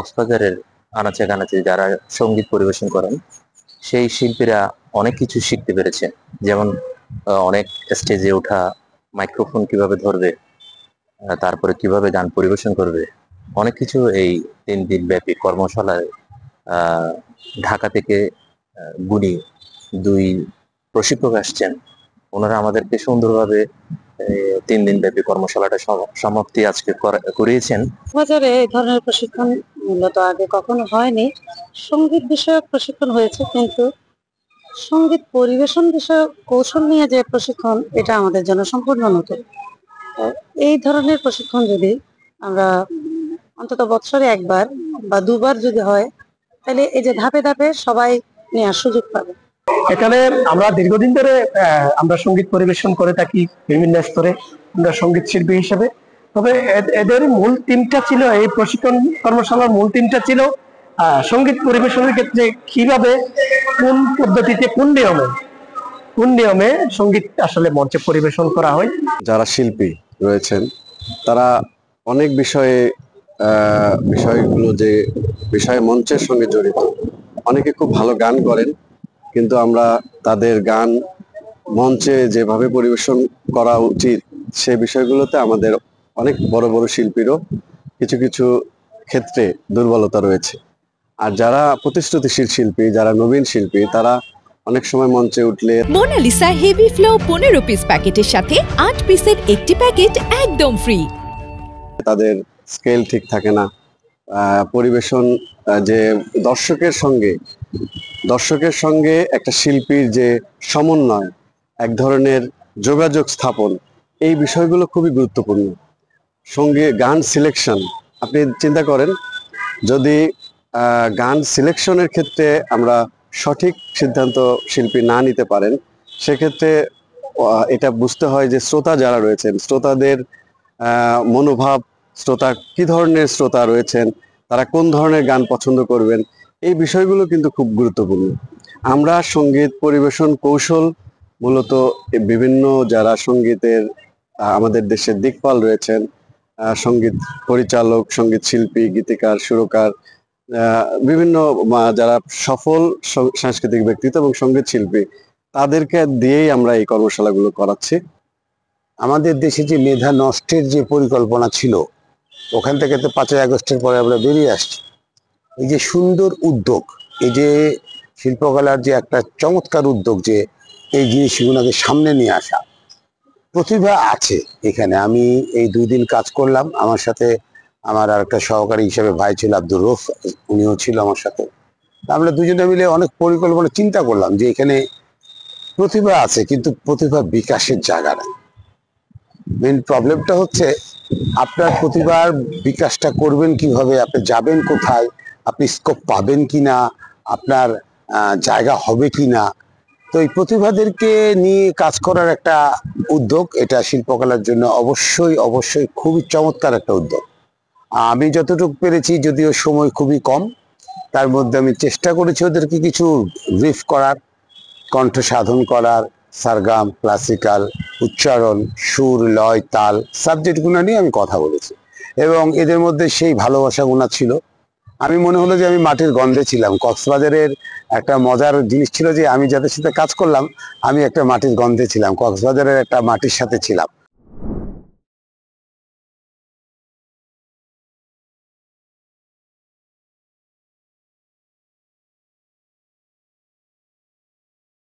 কক্সবাজারের আনাচে কানাচে যারা সঙ্গীত পরিবেশন করেন সেই শিল্পীরা অনেক কিছু শিখতে পেরেছে। যেমন অনেক স্টেজে ওঠা, মাইক্রোফোন কিভাবে ধরবে, তারপরে কিভাবে গান পরিবেশন করবে, অনেক কিছু এই 3 দিন ব্যাপী কর্মশালায় ঢাকা থেকে গুণী 2 প্রশিক্ষক আসছেন। ওনারা আমাদেরকে সুন্দরভাবে 3 দিন ব্যাপী কর্মশালাটা সমাপ্তি আজকে করিয়েছেন। বাজারে এই ধরনের প্রশিক্ষণ মূলত আগে কখনো হয়নি। সঙ্গীত বিষয়ক প্রশিক্ষণ হয়েছে, কিন্তু সঙ্গীত পরিবেশন বিষয়ক কৌশল নিয়ে যে প্রশিক্ষণ, এটা আমাদের জন্য সম্পূর্ণ নতুন। এই ধরনের প্রশিক্ষণ যদি আমরা অন্তত বছরে 1বার বা 2বার যদি হয়, তাহলে এই যে ধাপে ধাপে সবাই নেওয়ার সুযোগ পাবে। এখানে আমরা দীর্ঘদিন ধরে আমরা সঙ্গীত পরিবেশন করে থাকি বিভিন্ন স্তরে, আমরা সঙ্গীত শিল্পী হিসেবে। তবে এদের মূল থিমটা ছিল, এই প্রশিক্ষণ কর্মশালার মূল থিমটা ছিল সঙ্গীত পরিবেশনের ক্ষেত্রে কিভাবে, কোন পদ্ধতিতে, কোন নিয়মে সঙ্গীত আসলে মঞ্চে পরিবেশন করা হয়। যারা শিল্পী রয়েছেন তারা অনেক বিষয়গুলো যে বিষয়ে মঞ্চের সঙ্গে জড়িত, অনেকে খুব ভালো গান করেন, কিন্তু আমরা তাদের গান মঞ্চে যেভাবে পরিবেশন করা উচিত সে বিষয়গুলোতে আমাদের অনেক বড় বড় শিল্পীরও কিছু কিছু ক্ষেত্রে দুর্বলতা রয়েছে। আর যারা প্রতিশ্রুতিশীল শিল্পী, যারা নবীন শিল্পী, তারা অনেক সময় মঞ্চে উঠলে মোনালিসা হেভি ফ্লো 15 পিস প্যাকেটের সাথে 8 পিসের একটি প্যাকেট একদম ফ্রি। তাদের স্কেল ঠিক থাকে না, পরিবেশন যে দর্শকের সঙ্গে একটা শিল্পীর যে সমন্বয়, এক ধরনের যোগাযোগ স্থাপন, এই বিষয়গুলো খুবই গুরুত্বপূর্ণ। সঙ্গে গান সিলেকশন, আপনি চিন্তা করেন যদি গান সিলেকশনের ক্ষেত্রে আমরা সঠিক সিদ্ধান্ত শিল্পী না নিতে পারেন, সেক্ষেত্রে এটা বুঝতে হয় যে শ্রোতা যারা রয়েছেন, শ্রোতাদের মনোভাব, শ্রোতা কি ধরনের শ্রোতা রয়েছেন, তারা কোন ধরনের গান পছন্দ করবেন, এই বিষয়গুলো কিন্তু খুব গুরুত্বপূর্ণ। আমরা সঙ্গীত পরিবেশন কৌশল মূলত বিভিন্ন যারা সঙ্গীতের আমাদের দেশের দিকপাল রয়েছেন, সঙ্গীত পরিচালক, সঙ্গীত শিল্পী, গীতিকার, সুরকার, বিভিন্ন যারা সফল সাংস্কৃতিক ব্যক্তিত্ব এবং সঙ্গীত শিল্পী, তাদেরকে দিয়েই আমরা এই কর্মশালাগুলো করাচ্ছি। আমাদের দেশে যে মেধা নষ্টের যে পরিকল্পনা ছিল, ওখান থেকে তো 5ই আগস্টের পরে আমরা বেরিয়ে আসছি। এই যে সুন্দর উদ্যোগ, এই যে শিল্পকলার যে একটা চমৎকার উদ্যোগ, যে এই জিনিসগুলোকে সামনে নিয়ে আসা, প্রতিভা আছে এখানে। আমি এই 2 দিন কাজ করলাম, আমার সাথে আমার আর একটা সহকারী হিসেবে ভাই ছিল আব্দুর রউফ, উনিও ছিল আমার সাথে। আমরা দুজনে মিলে অনেক পরিকল্পনা চিন্তা করলাম যে এখানে প্রতিভা আছে, কিন্তু প্রতিভা বিকাশের জায়গা নেই। মেন প্রবলেমটা হচ্ছে আপনার প্রতিভার বিকাশটা করবেন কিভাবে, আপনি যাবেন কোথায়, আপনি স্কোপ পাবেন কিনা, আপনার জায়গা হবে কিনা। তো এই প্রতিভাদেরকে নিয়ে কাজ করার একটা উদ্যোগ, এটা শিল্পকলার জন্য অবশ্যই খুবই চমৎকার একটা উদ্যোগ। আমি যতটুকু পেরেছি, যদিও সময় খুবই কম, তার মধ্যে আমি চেষ্টা করেছি ওদেরকে কিছু ব্রিফ করার, কণ্ঠ সাধন করার, সারগাম, ক্লাসিক্যাল, উচ্চারণ, সুর, লয়, তাল, সাবজেক্টগুলো নিয়ে আমি কথা বলেছি। এবং এদের মধ্যে সেই ভালোবাসাগুলো ছিল। আমি মনে হলো যে আমি মাটির গন্ধে ছিলাম। কক্সবাজারের একটা মজার জিনিস ছিল যে আমি যাদের সাথে কাজ করলাম, আমি একটা মাটির গন্ধে ছিলাম, কক্সবাজারের একটা মাটির সাথে ছিলাম।